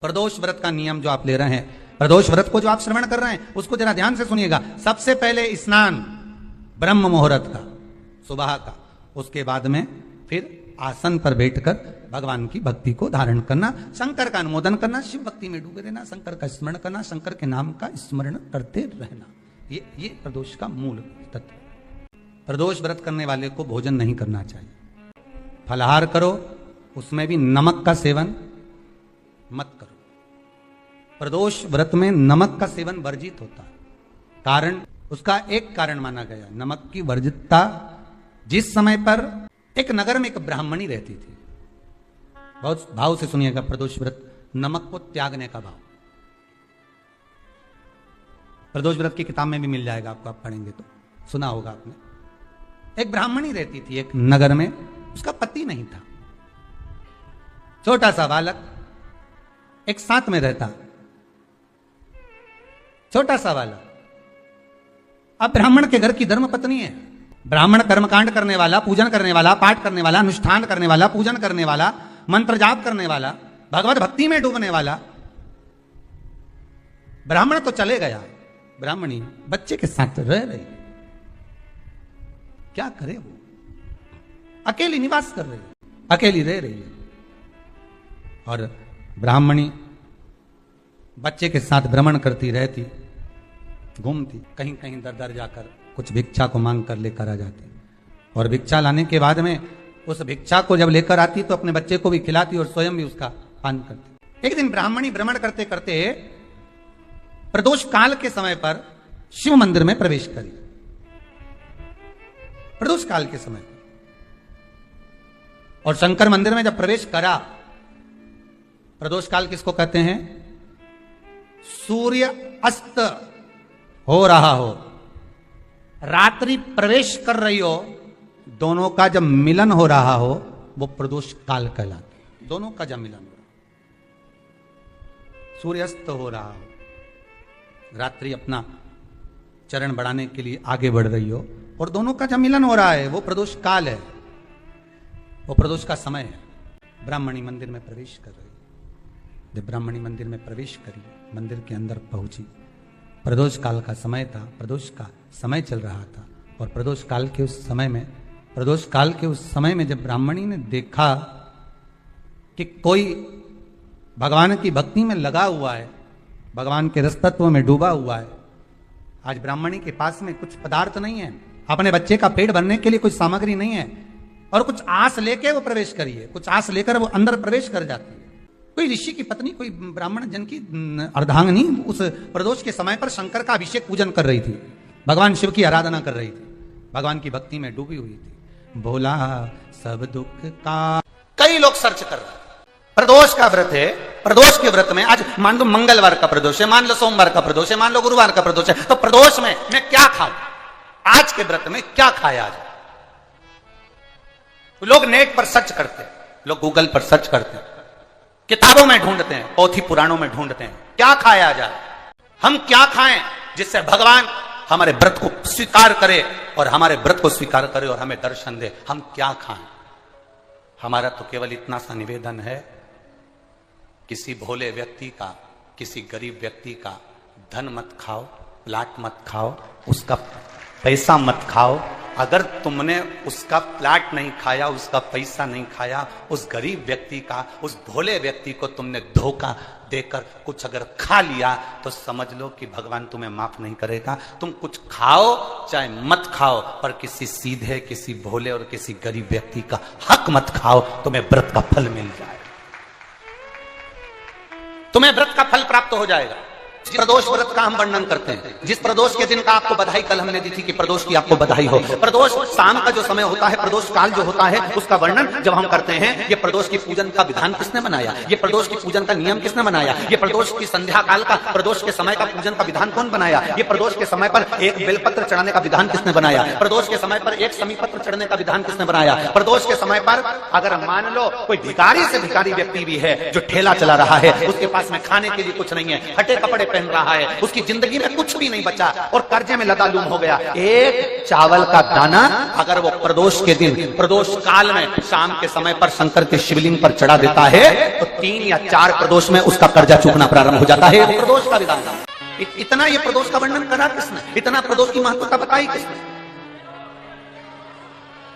प्रदोष व्रत का नियम जो आप ले रहे हैं, प्रदोष व्रत को जो आप श्रवण कर रहे हैं उसको जरा ध्यान से सुनिएगा। सबसे पहले स्नान ब्रह्म मुहूर्त का, सुबह का, उसके बाद में फिर आसन पर बैठकर भगवान की भक्ति को धारण करना, शंकर का अनुमोदन करना, शिव भक्ति में डूबे रहना, शंकर का स्मरण करना, शंकर के नाम का स्मरण करते रहना। ये प्रदोष का मूल तत्व। प्रदोष व्रत करने वाले को भोजन नहीं करना चाहिए, फलाहार करो, उसमें भी नमक का सेवन मत करो। प्रदोष व्रत में नमक का सेवन वर्जित होता है। कारण, उसका एक कारण माना गया नमक की वर्जितता। जिस समय पर एक नगर में एक ब्राह्मणी रहती थी, बहुत भाव से सुनिएगा, प्रदोष व्रत नमक को त्यागने का भाव। प्रदोष व्रत की किताब में भी मिल जाएगा आपको, आप पढ़ेंगे तो सुना होगा आपने। एक ब्राह्मणी रहती थी एक नगर में, उसका पति नहीं था, छोटा सा बालक एक साथ में रहता, छोटा सा बालक। अब ब्राह्मण के घर की धर्म पत्नी है, ब्राह्मण कर्मकांड करने वाला, पूजन करने वाला, पाठ करने वाला, अनुष्ठान करने वाला, पूजन करने वाला, मंत्र जाप करने वाला, भगवत भक्ति में डूबने वाला। ब्राह्मण तो चले गया, ब्राह्मणी बच्चे के साथ रह रही, क्या करे वो? अकेली निवास कर रही है, अकेली रह रही है। और ब्राह्मणी बच्चे के साथ भ्रमण करती रहती, घूमती, कहीं कहीं दर दर जाकर कुछ भिक्षा को मांग कर लेकर आ जाती, और भिक्षा लाने के बाद में उस भिक्षा को जब लेकर आती तो अपने बच्चे को भी खिलाती और स्वयं भी उसका पान करती। एक दिन ब्राह्मणी भ्रमण करते करते प्रदोष काल के समय पर शिव मंदिर में प्रवेश करी। प्रदोष काल के समय पर, और शंकर मंदिर में जब प्रवेश करा, प्रदोष काल किसको कहते हैं? सूर्य अस्त हो रहा हो, रात्रि प्रवेश कर रही हो, दोनों का जब मिलन हो रहा हो वो प्रदोष काल कहलाता है। दोनों का जब मिलन हो रहा, सूर्यास्त हो रहा हो, रात्रि अपना चरण बढ़ाने के लिए आगे बढ़ रही हो, और दोनों का जब मिलन हो रहा है वो प्रदोष काल है, वो प्रदोष का समय है। ब्राह्मणी मंदिर में प्रवेश कर रही, जब ब्राह्मणी मंदिर में प्रवेश करी, मंदिर के अंदर पहुंची, प्रदोष काल का समय था, प्रदोष का समय चल रहा था। और प्रदोष काल के उस समय में, प्रदोष काल के उस समय में जब ब्राह्मणी ने देखा कि कोई भगवान की भक्ति में लगा हुआ है, भगवान के रस तत्व में डूबा हुआ है, आज ब्राह्मणी के पास में कुछ पदार्थ नहीं है, अपने बच्चे का पेट भरने के लिए कुछ सामग्री नहीं है, और कुछ आस लेके वो प्रवेश करिए, कुछ आस लेकर वो अंदर प्रवेश कर जाती है। कोई ऋषि की पत्नी, कोई ब्राह्मण जन की अर्धांगिनी उस प्रदोष के समय पर शंकर का अभिषेक पूजन कर रही थी, भगवान शिव की आराधना कर रही थी, भगवान की भक्ति में डूबी हुई थी। भोला सब दुख का, कई लोग सर्च कर रहे हैं। प्रदोष का व्रत है, प्रदोष के व्रत में आज मान लो मंगलवार का प्रदोष है, मान लो सोमवार का प्रदोष है, मान लो गुरुवार का प्रदोष है, तो प्रदोष में मैं क्या खाऊं? आज के व्रत में क्या खाया जाए? लोग नेट पर सर्च करते हैं, लोग गूगल पर सर्च करते हैं, किताबों में ढूंढते हैं, पोथी पुराणों में ढूंढते हैं, क्या खाया जाए, हम क्या खाएं जिससे भगवान हमारे व्रत को स्वीकार करे, और हमारे व्रत को स्वीकार करे और हमें दर्शन दे। हम क्या खाएं? हमारा तो केवल इतना सा निवेदन है, किसी भोले व्यक्ति का, किसी गरीब व्यक्ति का धन मत खाओ, प्लाट मत खाओ, उसका पैसा मत खाओ। अगर तुमने उसका प्लाट नहीं खाया, उसका पैसा नहीं खाया, उस गरीब व्यक्ति का, उस भोले व्यक्ति को तुमने धोखा देकर कुछ अगर खा लिया, तो समझ लो कि भगवान तुम्हें माफ नहीं करेगा। तुम कुछ खाओ चाहे मत खाओ, पर किसी सीधे, किसी भोले और किसी गरीब व्यक्ति का हक मत खाओ, तुम्हें व्रत का फल मिल जाएगा, तुम्हें व्रत का फल प्राप्त हो जाएगा। प्रदोष व्रत का हम वर्णन करते हैं, जिस प्रदोष के दिन का आपको बधाई कल हमने दी थी कि प्रदोष की आपको बधाई हो। प्रदोष शाम का जो समय होता है, प्रदोष काल जो होता है, उसका वर्णन जब हम करते हैं, ये प्रदोष की पूजन का विधान किसने बनाया, ये प्रदोष की पूजन का नियम किसने बनाया, ये प्रदोष की संध्या काल का, प्रदोष के समय का पूजन का विधान कौन बनाया, ये प्रदोष के समय पर एक बेलपत्र चढ़ाने का विधान किसने बनाया, प्रदोष के समय पर एक समीपत्र चढ़ने का विधान किसने बनाया, प्रदोष के समय पर अगर मान लो कोई भिखारी से भिखारी व्यक्ति भी है जो ठेला चला रहा है, उसके पास में खाने के लिए कुछ नहीं है, फटे कपड़े पहन रहा है, उसकी जिंदगी में कुछ भी नहीं बचा और कर्जे में लदालूम हो गया। एक चावल का दाना अगर वो प्रदोष के दिन, प्रदोष काल में शाम के समय पर शंकर के शिवलिंग पर चढ़ा देता है तो 3 या 4 प्रदोष में उसका कर्जा चूकना प्रारंभ हो जाता है। प्रदोष का विधान था। इतना ये प्रदोष का वर्णन करा किसने? इतना प्रदोष की महत्वता बताई किसने?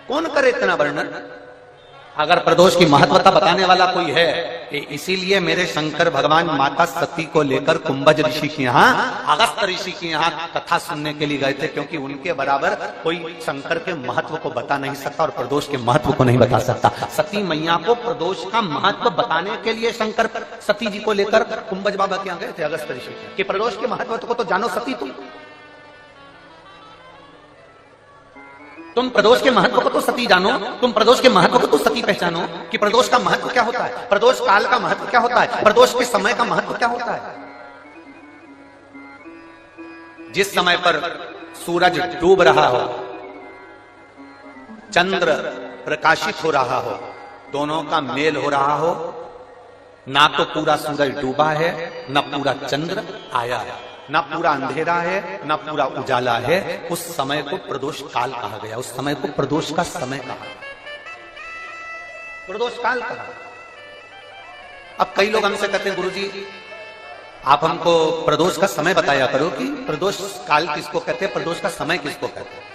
कौन करे इतना वर्णन? अगर प्रदोष की महत्वता बताने वाला कोई है, इसीलिए मेरे शंकर भगवान माता सती को लेकर कुंभज ऋषि के यहाँ, अगस्त ऋषि के यहाँ कथा सुनने के लिए गए थे, क्योंकि उनके बराबर कोई शंकर के महत्व को बता नहीं सकता और प्रदोष के महत्व को नहीं बता सकता। सती मैया को प्रदोष का महत्व बताने के लिए शंकर सती जी को लेकर कुंभज बाबा के यहाँ गए थे, अगस्त ऋषि कि प्रदोष के महत्व को तो जानो सती तुम प्रदोष के महत्व को तो सती जानो, तुम प्रदोष के महत्व को तो सती पहचानो कि प्रदोष का महत्व क्या होता है, प्रदोष काल का महत्व क्या होता है, प्रदोष के समय का महत्व क्या होता है। जिस समय पर सूरज डूब रहा हो, चंद्र प्रकाशित हो रहा हो, दोनों का मेल हो रहा हो, ना तो पूरा सूरज डूबा है, ना पूरा चंद्र आया है, ना पूरा अंधेरा है, ना पूरा उजाला है, उस समय को प्रदोष काल कहा गया। उस समय को प्रदोष का समय कहा, प्रदोष काल कहा। अब कई लोग हमसे कहते हैं गुरुजी आप हमको प्रदोष का समय बताया करो कि प्रदोष काल किसको कहते हैं, प्रदोष का समय किसको कहते हैं।